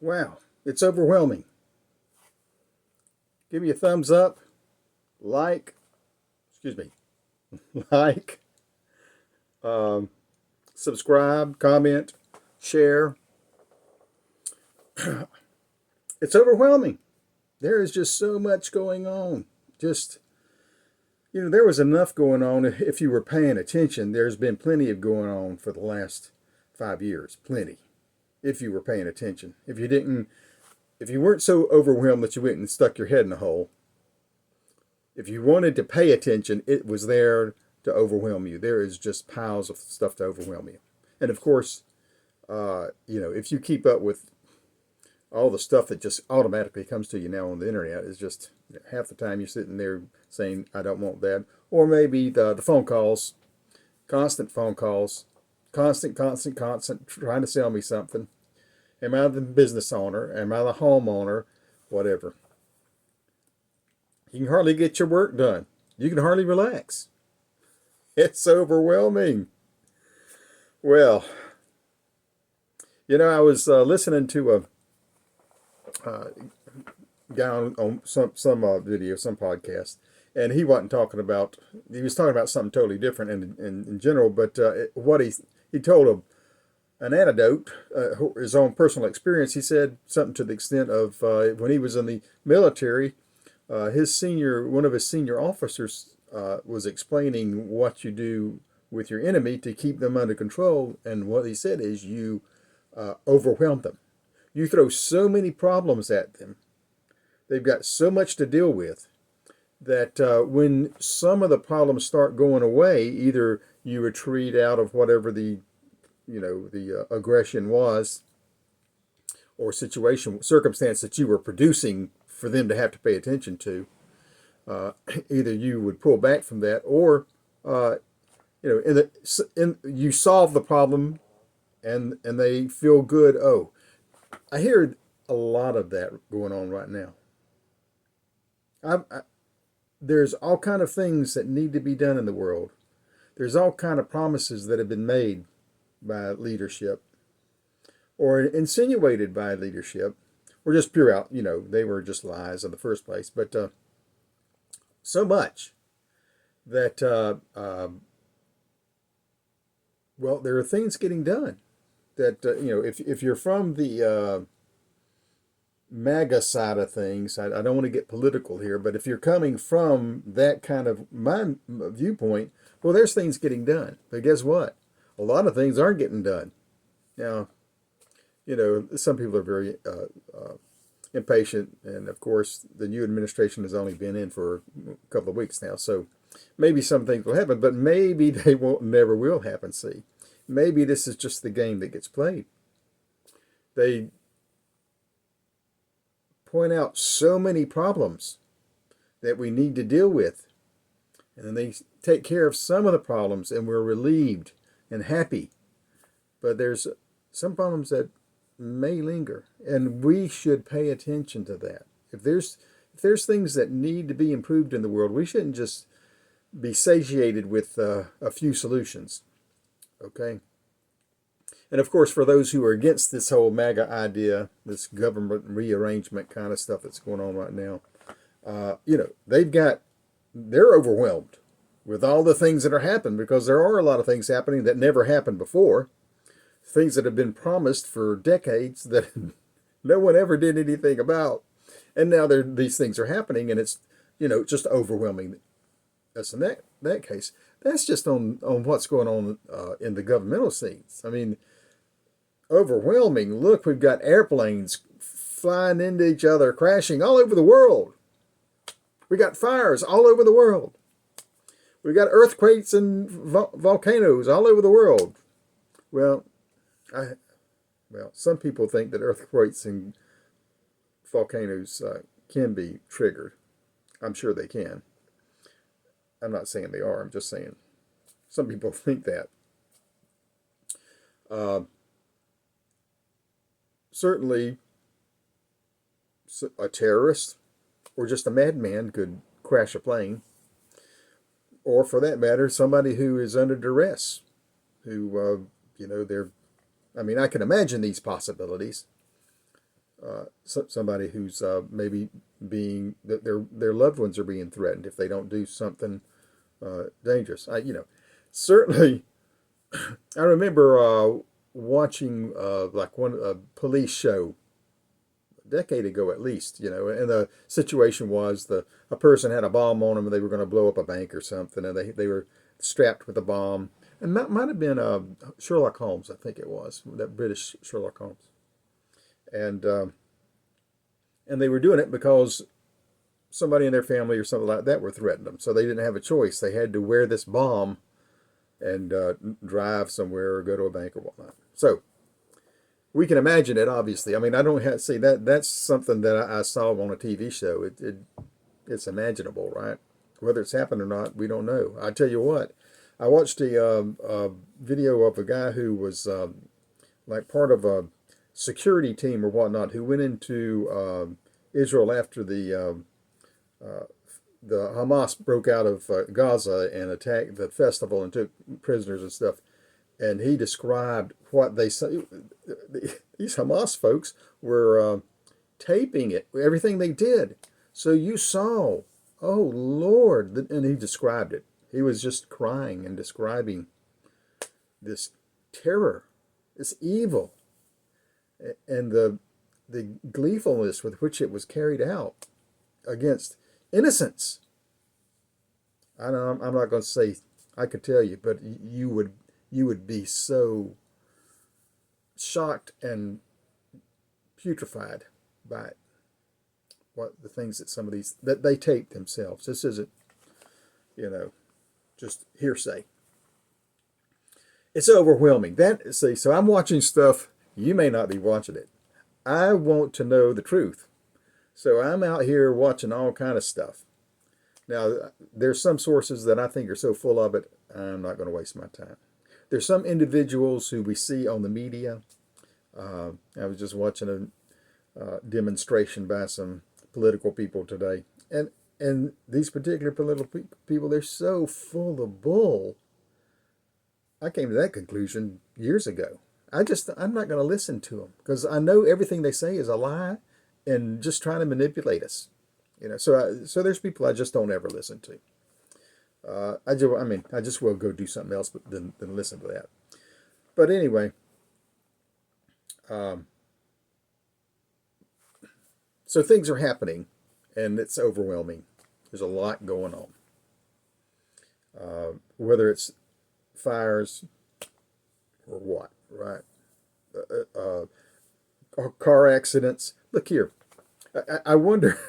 Wow, it's overwhelming. Give me a thumbs up, like, excuse me, like, um, subscribe, comment, share. It's overwhelming. There is just so much going on. Just, there was enough going on if you were paying attention. There's been plenty of going on for the last 5 years. Plenty. If you were paying attention. If you weren't so overwhelmed that you went and stuck your head in a hole, if you wanted to pay attention, it was there to overwhelm you. There is just piles of stuff to overwhelm you. And of course, if you keep up with all the stuff that just automatically comes to you now on the internet, is just half the time you're sitting there saying, I don't want that. Or maybe the phone calls, constant phone calls, constant, trying to sell me something. Am I the business owner? Am I the homeowner? Whatever. You can hardly get your work done. You can hardly relax. It's overwhelming. Well, I was listening to a guy on some video, some podcast, and he wasn't talking about. He was talking about something totally different in general. But what he told an anecdote, his own personal experience. He said something to the extent of when he was in the military, one of his senior officers was explaining what you do with your enemy to keep them under control, and what he said is you overwhelm them. You throw so many problems at them. They've got so much to deal with that when some of the problems start going away, either you retreat out of whatever the aggression was, or circumstance that you were producing for them to have to pay attention to. Either you would pull back from that, or you solve the problem, and they feel good. Oh, I hear a lot of that going on right now. There's all kind of things that need to be done in the world. There's all kind of promises that have been made by leadership, or insinuated by leadership, or just pure out, they were just lies in the first place. But so much that, there are things getting done that, if you're from the MAGA side of things, I don't want to get political here, but if you're coming from that kind of my viewpoint, well, there's things getting done. But guess what? A lot of things aren't getting done. Now, some people are very impatient, and of course, the new administration has only been in for a couple of weeks now, so maybe some things will happen, but maybe they never will happen. See, maybe this is just the game that gets played. They point out so many problems that we need to deal with, and then they take care of some of the problems, and we're relieved and happy. But there's some problems that may linger, and we should pay attention to that. If there's things that need to be improved in the world, we shouldn't just be satiated with a few solutions. Okay? And of course, for those who are against this whole MAGA idea, this government rearrangement kind of stuff that's going on right now, they're overwhelmed with all the things that are happening, because there are a lot of things happening that never happened before, things that have been promised for decades that no one ever did anything about, and now these things are happening, and it's just overwhelming us in that case. That's just on what's going on in the governmental scenes. I mean, overwhelming. Look, we've got airplanes flying into each other, crashing all over the world. We got fires all over the world. We got earthquakes and volcanoes all over the world. Well, some people think that earthquakes and volcanoes can be triggered. I'm sure they can. I'm not saying they are. I'm just saying some people think that. Certainly, a terrorist or just a madman could crash a plane. Or for that matter, somebody who is under duress, who, I can imagine these possibilities. somebody who's maybe being that their loved ones are being threatened if they don't do something dangerous. Certainly, I remember watching like one a police show a decade ago at least. And the situation was a person had a bomb on them and they were going to blow up a bank or something, and they were strapped with a bomb. And that might have been Sherlock Holmes, I think it was, that British Sherlock Holmes. And and they were doing it because somebody in their family or something like that were threatening them. So they didn't have a choice. They had to wear this bomb and drive somewhere or go to a bank or whatnot. So we can imagine it, obviously. I mean, I don't have to say that that's something that I saw on a TV show. It's imaginable, right? Whether it's happened or not, we don't know. I tell you what, I watched a video of a guy who was like part of a security team or whatnot who went into Israel after the Hamas broke out of Gaza and attacked the festival and took prisoners and stuff. And he described what they say. These Hamas folks were taping it, everything they did. So you saw, oh Lord, and he described it. He was just crying and describing this terror, this evil, and the gleefulness with which it was carried out against innocents. I'm not going to say I could tell you, but you would be so shocked and putrefied by it. What the things that some of these that they take themselves. This isn't, just hearsay. It's overwhelming. So I'm watching stuff. You may not be watching it. I want to know the truth. So I'm out here watching all kind of stuff. Now, there's some sources that I think are so full of it, I'm not going to waste my time. There's some individuals who we see on the media. I was just watching a demonstration by some political people today. And these particular political people, they're so full of bull. I came to that conclusion years ago. I'm not going to listen to them because I know everything they say is a lie and just trying to manipulate us. So there's people I just don't ever listen to. I just will go do something else than listen to that. But anyway, so things are happening, and it's overwhelming. There's a lot going on. Whether it's fires or what, right? Or car accidents. Look here. I wonder.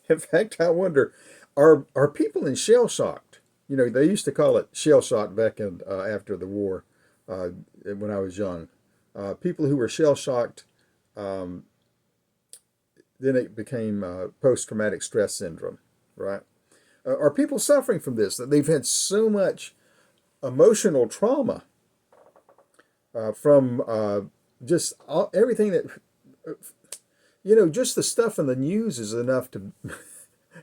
In fact, I wonder, are people in shell shocked? They used to call it shell shock back in after the war, when I was young. People who were shell shocked, then it became post-traumatic stress syndrome, right? Are people suffering from this? That they've had so much emotional trauma from just everything that, just the stuff in the news is enough to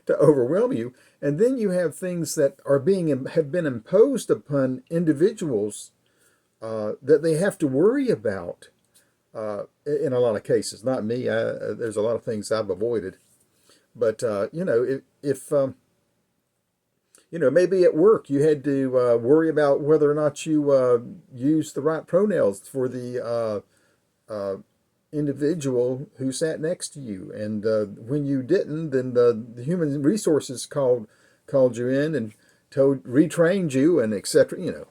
to overwhelm you. And then you have things that have been imposed upon individuals that they have to worry about in a lot of cases. Not me. There's a lot of things I've avoided. But, if maybe at work you had to worry about whether or not you used the right pronouns for the individual who sat next to you, and when you didn't, then the human resources called you in and retrained you, and etc.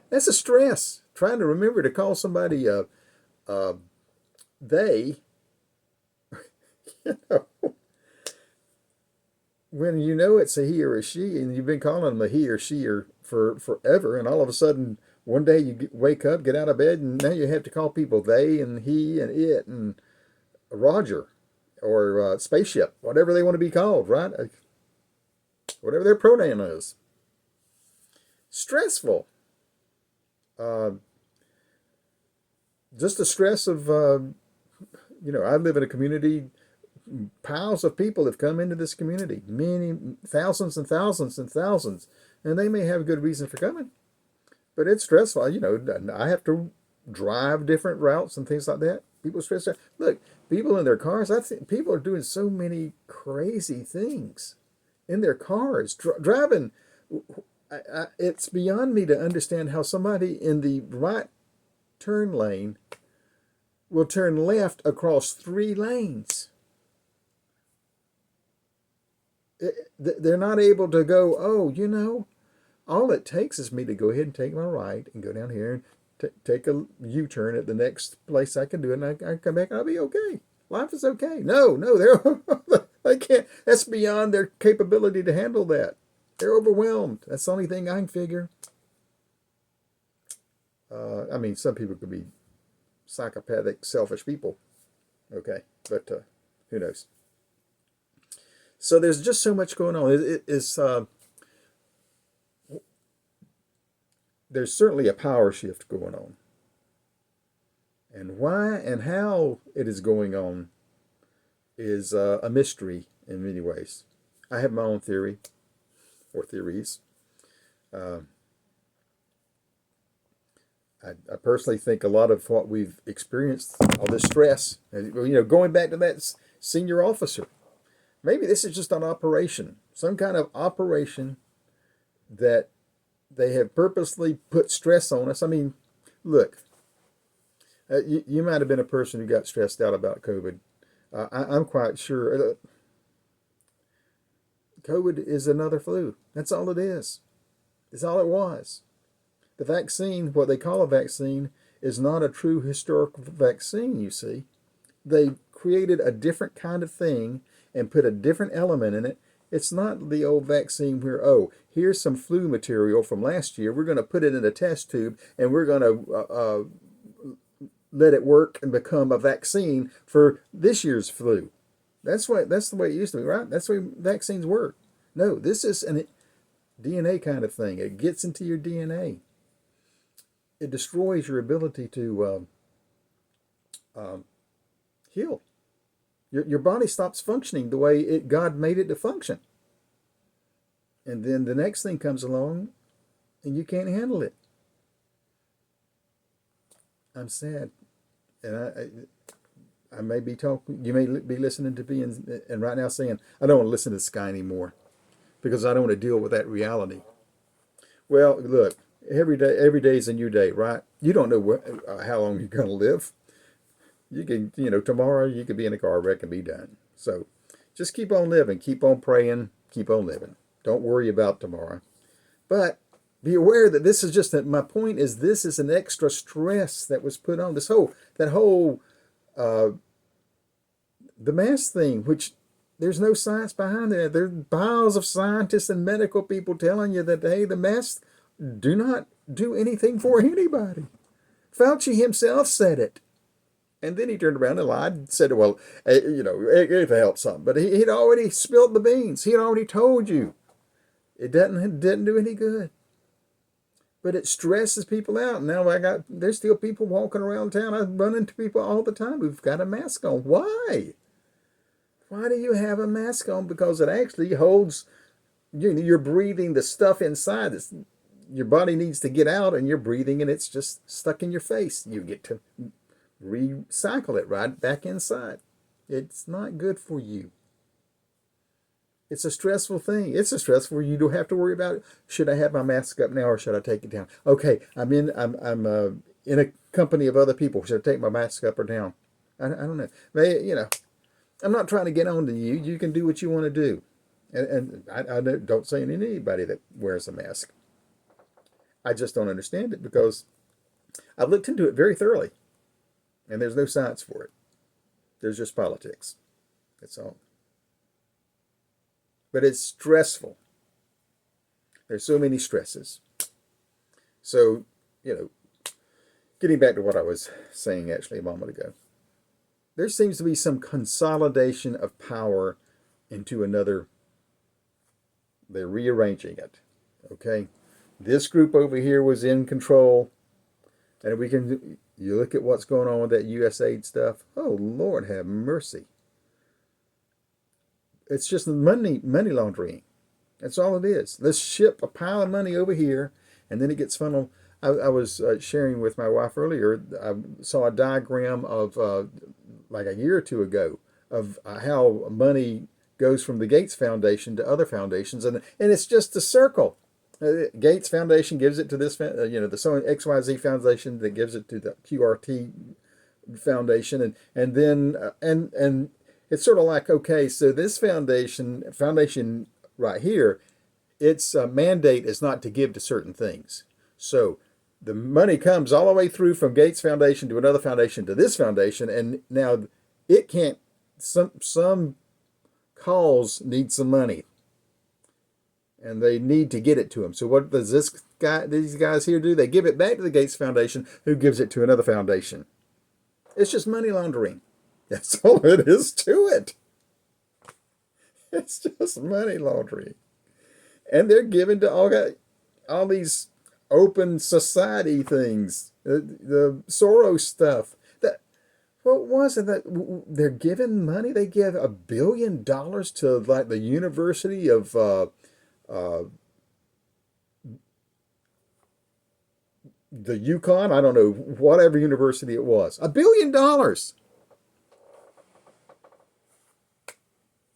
That's a stress trying to remember to call somebody they. When it's a he or a she, and you've been calling them a he or she or for forever, and all of a sudden one day you wake up, get out of bed, and now you have to call people they and he and it and Roger or spaceship, whatever they want to be called, right? Whatever their pronoun is. Stressful. Just the stress of, I live in a community. Piles of people have come into this community, many thousands and thousands and thousands, and they may have a good reason for coming. But it's stressful. I have to drive different routes and things like that. People stressed out. Look, people in their cars. I think people are doing so many crazy things in their cars, driving. It's beyond me to understand how somebody in the right turn lane will turn left across 3 lanes. They're not able to go, oh, all it takes is me to go ahead and take my right and go down here and take a U-turn at the next place I can do it, and I come back and I'll be okay. Life is okay. No, they can't. That's beyond their capability to handle that. They're overwhelmed. That's the only thing I can figure. I mean, some people could be psychopathic, selfish people. Okay, but who knows? So there's just so much going on. There's certainly a power shift going on. And why and how it is going on is a mystery in many ways. I have my own theory, or theories. I personally think a lot of what we've experienced, all this stress, going back to that senior officer, maybe this is just an operation, some kind of operation that they have purposely put stress on us. I mean, look, you might have been a person who got stressed out about COVID. I'm quite sure COVID is another flu. That's all it is. It's all it was. The vaccine, what they call a vaccine, is not a true historical vaccine, you see. They created a different kind of thing and put a different element in it. It's not the old vaccine where, oh, here's some flu material from last year. We're going to put it in a test tube and we're going to let it work and become a vaccine for this year's flu. That's the way it used to be, right? That's the way vaccines work. No, this is a DNA kind of thing. It gets into your DNA. It destroys your ability to heal. Your body stops functioning the way God made it to function. And then the next thing comes along and you can't handle it. I'm sad. And I may be talking, you may be listening to me and right now saying, I don't want to listen to this guy anymore because I don't want to deal with that reality. Well, look, every day is a new day, right? You don't know how long you're going to live. You can, tomorrow you could be in a car wreck and be done. So just keep on living, keep on praying, keep on living. Don't worry about tomorrow. But be aware that this is just my point is this is an extra stress that was put on the mask thing, which there's no science behind it. There's piles of scientists and medical people telling you that, hey, the masks do not do anything for anybody. Fauci himself said it. And then he turned around and lied and said, well, it helps some. But he'd already spilled the beans. He had already told you. It didn't do any good. But it stresses people out. Now there's still people walking around town. I run into people all the time who've got a mask on. Why? Why do you have a mask on? Because it actually holds, you're breathing the stuff inside. Your body needs to get out and you're breathing and it's just stuck in your face. You get to recycle it right back inside. It's not good for you. It's a stressful thing. It's a stressful. You don't have to worry about, should I have my mask up now or should I take it down? Okay, I'm in a company of other people. Should I take my mask up or down? I don't know. I'm not trying to get on to you. You can do what you want to do. And I don't say anybody that wears a mask. I just don't understand it because I've looked into it very thoroughly. And there's no science for it. There's just politics. That's all. But it's stressful. There's so many stresses. So, getting back to what I was saying actually a moment ago, there seems to be some consolidation of power into another. They're rearranging it. Okay? This group over here was in control. And you look at what's going on with that USAID stuff. Oh, Lord have mercy. It's just money laundering. That's all it is. Let's ship a pile of money over here, and then it gets funneled. I was sharing with my wife earlier. I saw a diagram of like a year or two ago of how money goes from the Gates Foundation to other foundations, and it's just a circle. Gates Foundation gives it to this, the so XYZ Foundation that gives it to the QRT Foundation, and then and it's sort of like, okay, so this foundation right here, its mandate is not to give to certain things. So the money comes all the way through from Gates Foundation to another foundation to this foundation, and now it can't. Some cause need some money, and they need to get it to them. So what does these guys here do? They give it back to the Gates Foundation, who gives it to another foundation. It's just money laundering. That's all it is to it. It's just money laundering. And they're given to all these open society things, the Soros stuff. What was it that they're giving money? They give $1 billion to like the University of the Yukon. I don't know, whatever university it was. $1 billion.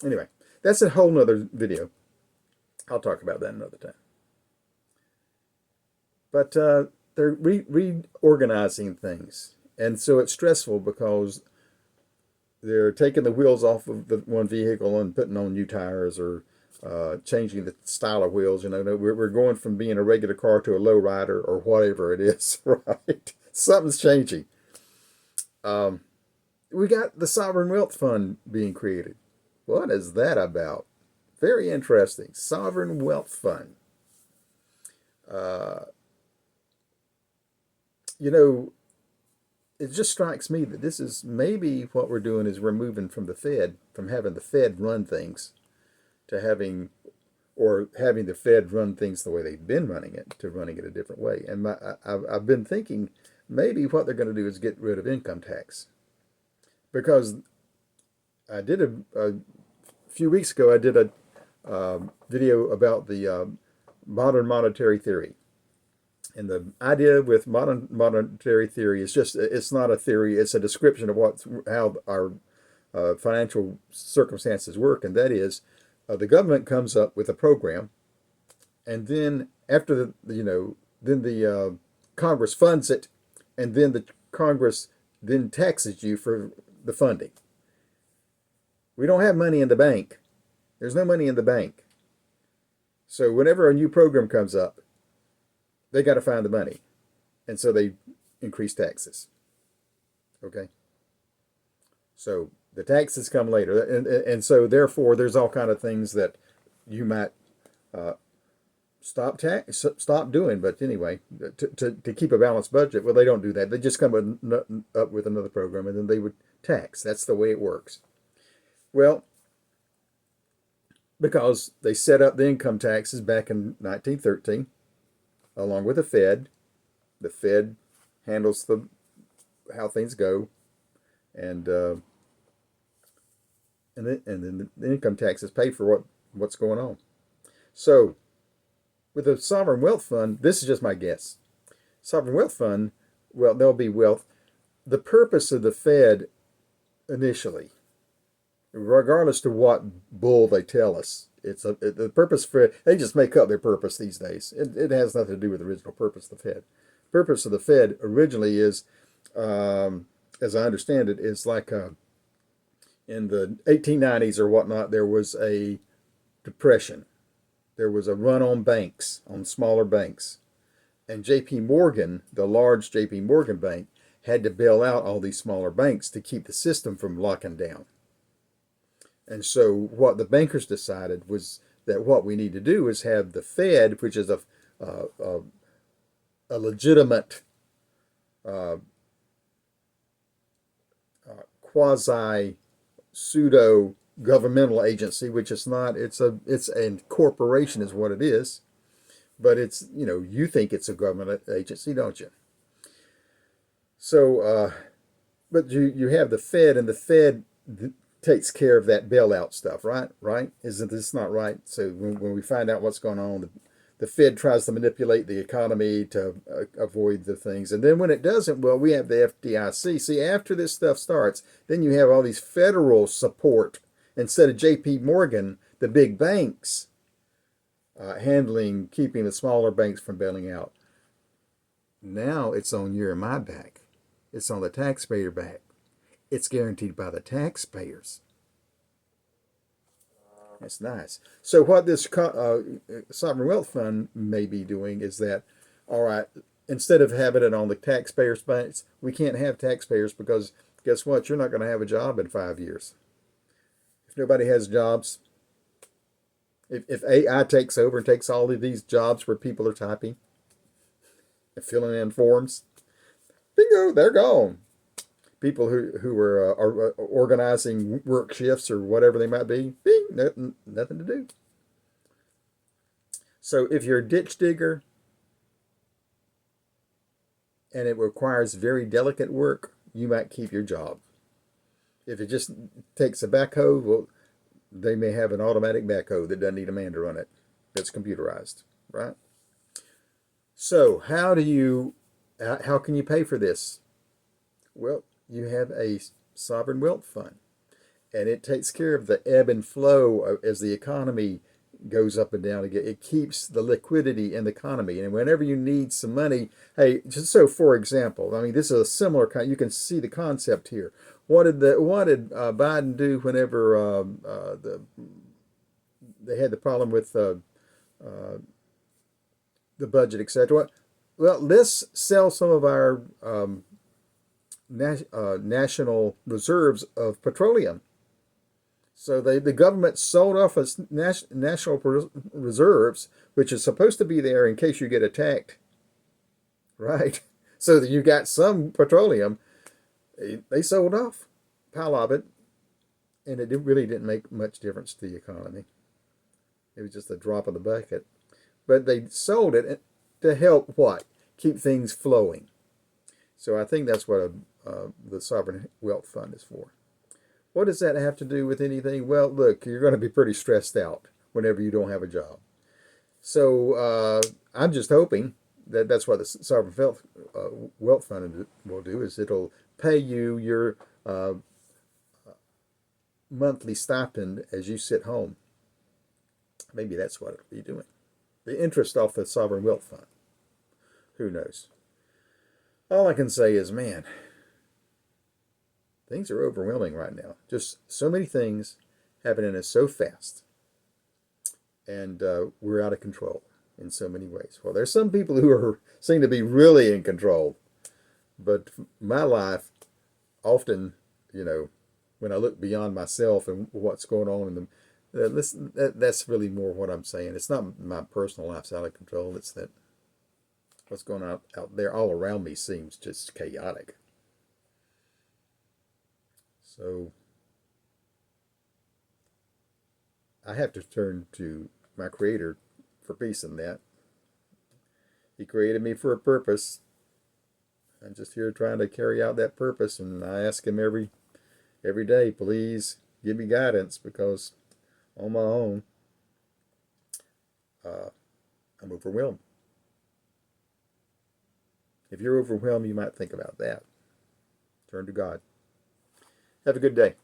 Anyway, that's a whole nother video. I'll talk about that another time. But they're reorganizing things. And so it's stressful because they're taking the wheels off of the one vehicle and putting on new tires, or changing the style of wheels. We're going from being a regular car to a low rider or whatever it is, right? Something's changing. We got the Sovereign Wealth Fund being created. What is that about? Very interesting. Sovereign Wealth Fund. It just strikes me that this is maybe what we're doing is we're moving from having the Fed run things to having the Fed run things the way they've been running it, to running it a different way. And I've been thinking maybe what they're going to do is get rid of income tax. Because I did a few weeks ago, I did a video about the modern monetary theory. And the idea with modern monetary theory is it's not a theory, it's a description of how our financial circumstances work. And that is, the government comes up with a program, and then after the Congress funds it, and then the Congress then taxes you for the funding. We don't have money in the bank. There's no money in the bank. So whenever a new program comes up, they got to find the money. And so they increase taxes. Okay? So the taxes come later. And so therefore there's all kind of things that you might stop doing. But anyway, to keep a balanced budget, well, they don't do that. They just come up with another program, and then they would tax. That's the way it works. Well, because they set up the income taxes back in 1913, along with the Fed. The Fed handles how things go, and then the income taxes pay for what's going on. So, with the Sovereign Wealth Fund, this is just my guess. Sovereign Wealth Fund, well, there'll be wealth. The purpose of the Fed initially, regardless to what bull they tell us, the purpose for they just make up their purpose these days. It has nothing to do with the original purpose of the Fed. Purpose of the Fed originally is, as I understand it, is like in the 1890s or whatnot, there was a depression. There was a run on banks, on smaller banks, and J.P. Morgan, the large J.P. Morgan bank, had to bail out all these smaller banks to keep the system from locking down. And so what the bankers decided was that what we need to do is have the Fed, which is a legitimate quasi pseudo governmental agency, which is not. It's a corporation is what it is, but it's you think it's a government agency, don't you? So, but you have the Fed, and the Fed takes care of that bailout stuff, right? Right? Isn't this not right? So when we find out what's going on, the Fed tries to manipulate the economy to avoid the things. And then when it doesn't, well, we have the FDIC. See, after this stuff starts, then you have all these federal support instead of J.P. Morgan, the big banks, handling, keeping the smaller banks from bailing out. Now it's on your and my back. It's on the taxpayer back. It's guaranteed by the taxpayers. That's nice. So what this sovereign wealth fund may be doing is that, all right, instead of having it on the taxpayers' banks, we can't have taxpayers because guess what? You're not going to have a job in 5 years. If nobody has jobs, if AI takes over and takes all of these jobs where people are typing and filling in forms, bingo, they're gone. People who are organizing work shifts or whatever they might be, bing, nothing to do. So if you're a ditch digger and it requires very delicate work, you might keep your job. If it just takes a backhoe, well, they may have an automatic backhoe that doesn't need a man to run it, that's computerized, right? So how can you pay for this? Well, you have a sovereign wealth fund, and it takes care of the ebb and flow as the economy goes up and down again. It keeps the liquidity in the economy, and whenever you need some money, hey, just so for example, I mean, this is a similar kind. You can see the concept here. What did Biden do whenever they had the problem with the budget, etc.? Well, let's sell some of our national reserves of petroleum. So the government sold off its national reserves, which is supposed to be there in case you get attacked, right? So that you got some petroleum. They sold off a pile of it, and it really didn't make much difference to the economy. It was just a drop in the bucket. But they sold it to help what? Keep things flowing. So I think that's what the sovereign wealth fund is for. What does that have to do with anything? Well, look, you're going to be pretty stressed out whenever you don't have a job. So I'm just hoping that that's what the sovereign wealth fund will do, is it'll pay you your monthly stipend as you sit home. Maybe that's what it'll be doing. The interest off the sovereign wealth fund. Who knows? All I can say is, man, things are overwhelming right now. Just so many things happening so fast. And we're out of control in so many ways. Well, there's some people who seem to be really in control. But my life, often, when I look beyond myself and what's going on that's really more what I'm saying. It's not my personal life's out of control. It's that what's going on out there all around me seems just chaotic. So I have to turn to my Creator for peace in that. He created me for a purpose. I'm just here trying to carry out that purpose, and I ask Him every day, please give me guidance, because on my own, I'm overwhelmed. If you're overwhelmed, you might think about that. Turn to God. Have a good day.